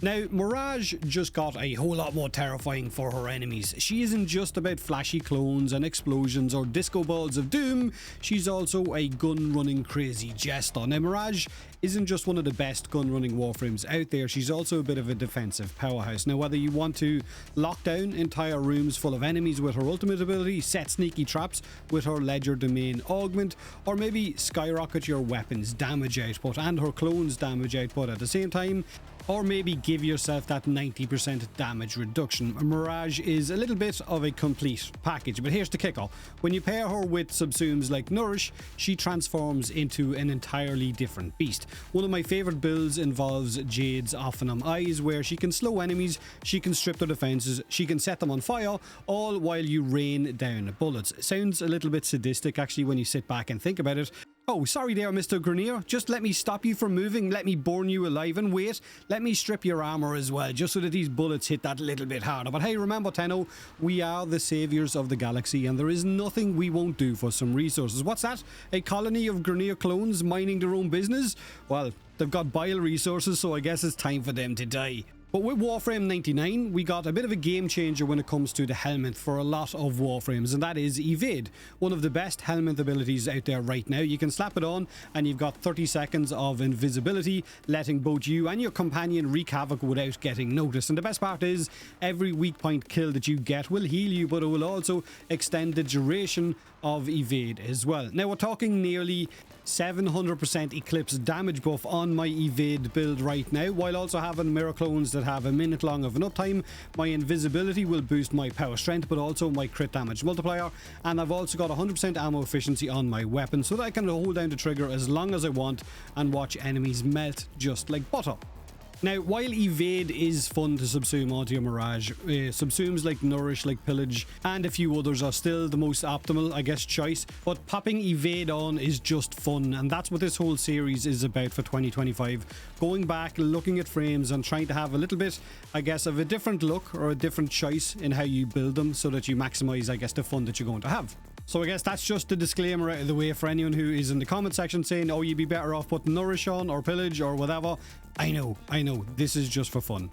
Now, Mirage just got a whole lot more terrifying for her enemies. She isn't just about flashy clones and explosions or disco balls of doom, she's also a gun-running crazy jester. Now, Mirage isn't just one of the best gun-running Warframes out there, she's also a bit of a defensive powerhouse. Now, whether you want to lock down entire rooms full of enemies with her ultimate ability, set sneaky traps with her Ledger Domain Augment, or maybe skyrocket your weapons damage output and her clones damage output at the same time, or maybe give yourself that 90% damage reduction, Mirage is a little bit of a complete package. But here's the kicker: when you pair her with subsumes like Nourish, she transforms into an entirely different beast. One of my favourite builds involves Jade's Ophanum Eyes, where she can slow enemies, she can strip their defences, she can set them on fire, all while you rain down bullets. Sounds a little bit sadistic actually when you sit back and think about it. Oh, sorry there, Mr. Grenier. Just let me stop you from moving, let me burn you alive, and wait, let me strip your armour as well, just so that these bullets hit that little bit harder. But hey, remember, Tenno, we are the saviours of the galaxy, and there is nothing we won't do for some resources. What's that? A colony of Grenier clones minding their own business? Well, they've got bile resources, so I guess it's time for them to die. But with Warframe 99, we got a bit of a game changer when it comes to the helmet for a lot of Warframes, and that is Evade, one of the best helmet abilities out there right now. You can slap it on and you've got 30 seconds of invisibility, letting both you and your companion wreak havoc without getting noticed. And the best part is, every weak point kill that you get will heal you, but it will also extend the duration of Evade as well. Now we're talking nearly 700% Eclipse damage buff on my Evade build right now, while also having mirror clones that have a minute long of an uptime. My invisibility will boost my power strength, but also my crit damage multiplier, and I've also got 100% ammo efficiency on my weapon, so that I can hold down the trigger as long as I want and watch enemies melt just like butter. Now, while Evade is fun to subsume onto your Mirage, subsumes like Nourish, like Pillage, and a few others are still the most optimal, I guess, choice. But popping Evade on is just fun, and that's what this whole series is about for 2025. Going back, looking at frames, and trying to have a little bit, I guess, of a different look or a different choice in how you build them so that you maximize, I guess, the fun that you're going to have. So I guess that's just the disclaimer out of the way for anyone who is in the comment section saying, oh, you'd be better off putting Nourish on or Pillage or whatever. I know, this is just for fun.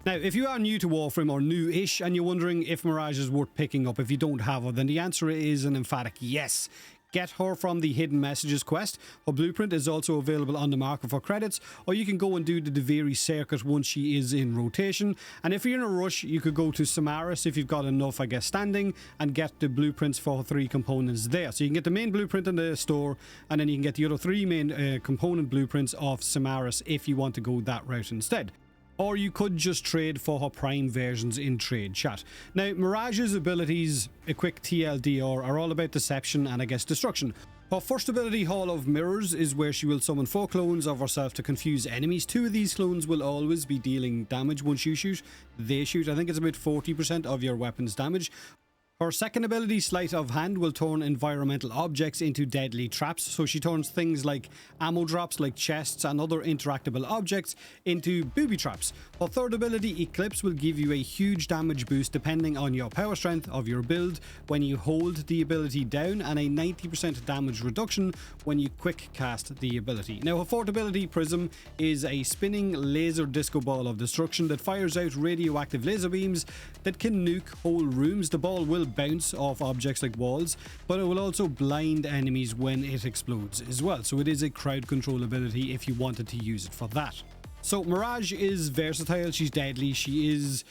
Now, if you are new to Warframe or new-ish and you're wondering if Mirage is worth picking up if you don't have her, then the answer is an emphatic yes. Get her from the Hidden Messages quest. Her blueprint is also available on the market for credits, or you can go and do the Deviri circuit once she is in rotation. And if you're in a rush, you could go to Samaris if you've got enough, I guess, standing, and get the blueprints for 3 components there. So you can get the main blueprint in the store, and then you can get the other 3 main component blueprints of Samaris if you want to go that route instead. Or you could just trade for her prime versions in trade chat. Now, Mirage's abilities, a quick TLDR, are all about deception and, I guess, destruction. Her first ability, Hall of Mirrors, is where she will summon 4 clones of herself to confuse enemies. 2 of these clones will always be dealing damage once you shoot. They shoot, I think it's about 40% of your weapon's damage. Her second ability, Sleight of Hand, will turn environmental objects into deadly traps, so she turns things like ammo drops, like chests and other interactable objects, into booby traps. Her third ability, Eclipse, will give you a huge damage boost depending on your power strength of your build when you hold the ability down, and a 90% damage reduction when you quick cast the ability. Now, her fourth ability, Prism, is a spinning laser disco ball of destruction that fires out radioactive laser beams that can nuke whole rooms. The ball will bounce off objects like walls, but it will also blind enemies when it explodes as well, so it is a crowd control ability if you wanted to use it for that. So Mirage is versatile, she's deadly, she is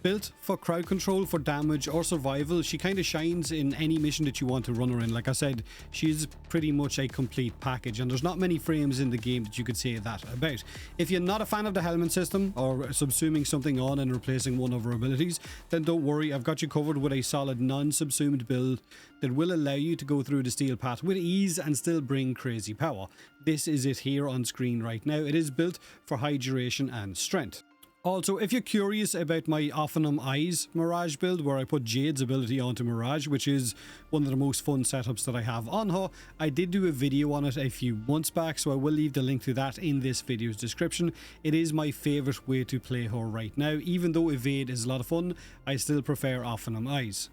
built for crowd control, for damage or survival. She kind of shines in any mission that you want to run her in. Like I said, she's pretty much a complete package, and there's not many frames in the game that you could say that about. If you're not a fan of the helmet system or subsuming something on and replacing one of her abilities, then don't worry, I've got you covered with a solid non-subsumed build that will allow you to go through the steel path with ease and still bring crazy power. This is it here on screen right now. It is built for high duration and strength. Also, if you're curious about my Ophanum Eyes Mirage build, where I put Jade's ability onto Mirage, which is one of the most fun setups that I have on her, I did do a video on it a few months back, so I will leave the link to that in this video's description. It is my favourite way to play her right now. Even though Evade is a lot of fun, I still prefer Ophanum Eyes.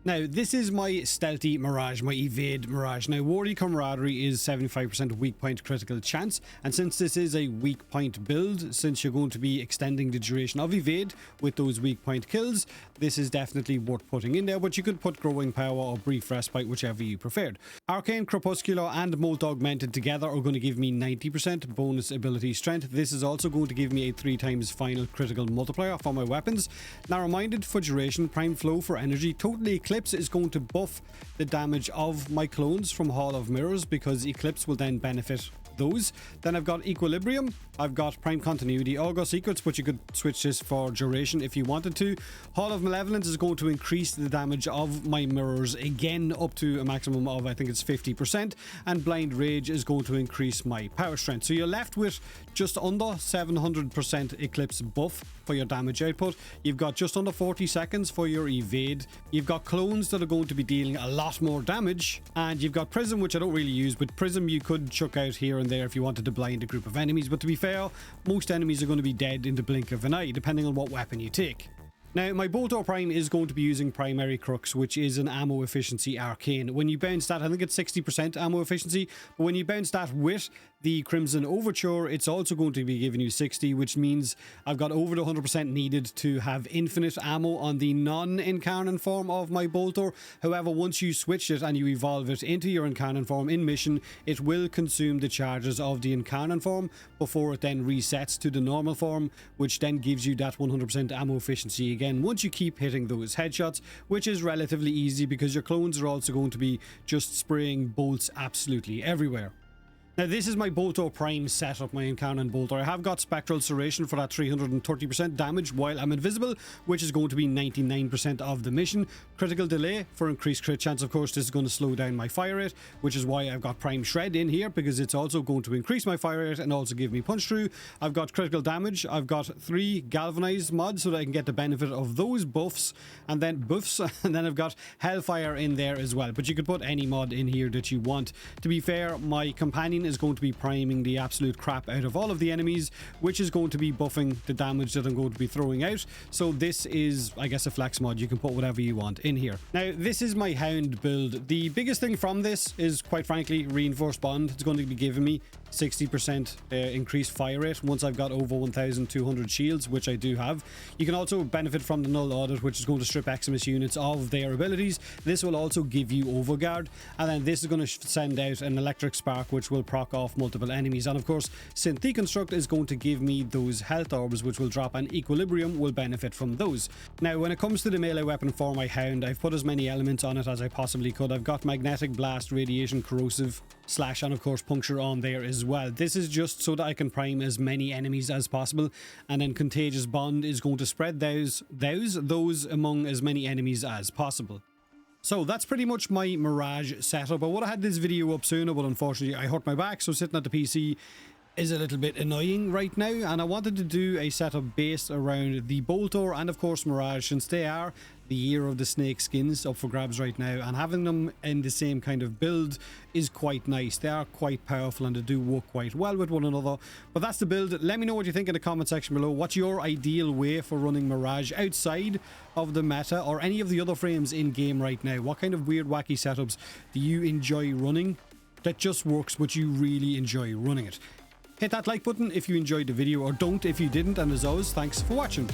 Now, this is my stealthy Mirage, my evade Mirage. Now, Warrior Camaraderie is 75% weak point critical chance, and since this is a weak point build, since you're going to be extending the duration of evade with those weak point kills, this is definitely worth putting in there, but you could put Growing Power or Brief Respite, whichever you preferred. Arcane, Crepuscular and Molt Augmented together are going to give me 90% bonus ability strength. This is also going to give me a 3 times final critical multiplier for my weapons. Now, reminded for duration, Prime Flow for energy, totally Eclipse is going to buff the damage of my clones from Hall of Mirrors, because Eclipse will then benefit those. Then I've got Equilibrium, I've got Prime Continuity, August Secrets, but you could switch this for duration if you wanted to. Hall of Malevolence is going to increase the damage of my mirrors again up to a maximum of, I think it's 50%, and Blind Rage is going to increase my power strength. So you're left with just under 700% Eclipse buff for your damage output. You've got just under 40 seconds for your evade. You've got clones that are going to be dealing a lot more damage, and you've got Prism, which I don't really use, but Prism you could chuck out here and there if you wanted to blind a group of enemies, but to be fair, most enemies are going to be dead in the blink of an eye, depending on what weapon you take. Now, my Boltor Prime is going to be using Primary Crux, which is an ammo efficiency arcane. When you bounce that, I think it's 60% ammo efficiency, but when you bounce that with the Crimson Overture, it's also going to be giving you 60, which means I've got over the 100% needed to have infinite ammo on the non-Incarnate form of my Boltor. However, once you switch it and you evolve it into your Incarnate form in mission, it will consume the charges of the Incarnate form before it then resets to the normal form, which then gives you that 100% ammo efficiency again once you keep hitting those headshots, which is relatively easy because your clones are also going to be just spraying bolts absolutely everywhere. Now, this is my Boltor Prime setup, my Incarnate Boltor. I have got Spectral Serration for that 330% damage while I'm invisible, which is going to be 99% of the mission. Critical Delay for increased crit chance. Of course, this is going to slow down my fire rate, which is why I've got Prime Shred in here, because it's also going to increase my fire rate and also give me punch through. I've got Critical Damage. I've got 3 Galvanized mods so that I can get the benefit of those buffs, and then I've got Hellfire in there as well. But you could put any mod in here that you want. To be fair, my companion is going to be priming the absolute crap out of all of the enemies, which is going to be buffing the damage that I'm going to be throwing out. So this is, I guess, a flex mod. You can put whatever you want in here. Now, this is my Hound build. The biggest thing from this is, quite frankly, Reinforced Bond. It's going to be giving me 60% increased fire rate once I've got over 1,200 shields, which I do have. You can also benefit from the Null Audit, which is going to strip Eximus units of their abilities. This will also give you Overguard, and then this is going to send out an Electric Spark, which will proc off multiple enemies. And of course, Synth Deconstruct is going to give me those health orbs, which will drop, and Equilibrium will benefit from those. Now, when it comes to the melee weapon for my Hound, I've put as many elements on it as I possibly could. I've got Magnetic Blast, Radiation, Corrosive, Slash, and of course Puncture on there as well. This is just so that I can prime as many enemies as possible, and then Contagious Bond is going to spread those among as many enemies as possible. So that's pretty much my Mirage setup. I would have had this video up sooner, but unfortunately I hurt my back, so sitting at the PC is a little bit annoying right now, and I wanted to do a setup based around the Boltor and of course Mirage, since they are the year of the snake skins up for grabs right now, and having them in the same kind of build is quite nice. They are quite powerful and they do work quite well with one another. But that's the build. Let me know what you think in the comment section below. What's your ideal way for running Mirage outside of the meta or any of the other frames in game right now? What kind of weird wacky setups do you enjoy running that just works but you really enjoy running it? Hit that like button if you enjoyed the video, or don't if you didn't, and as always, thanks for watching.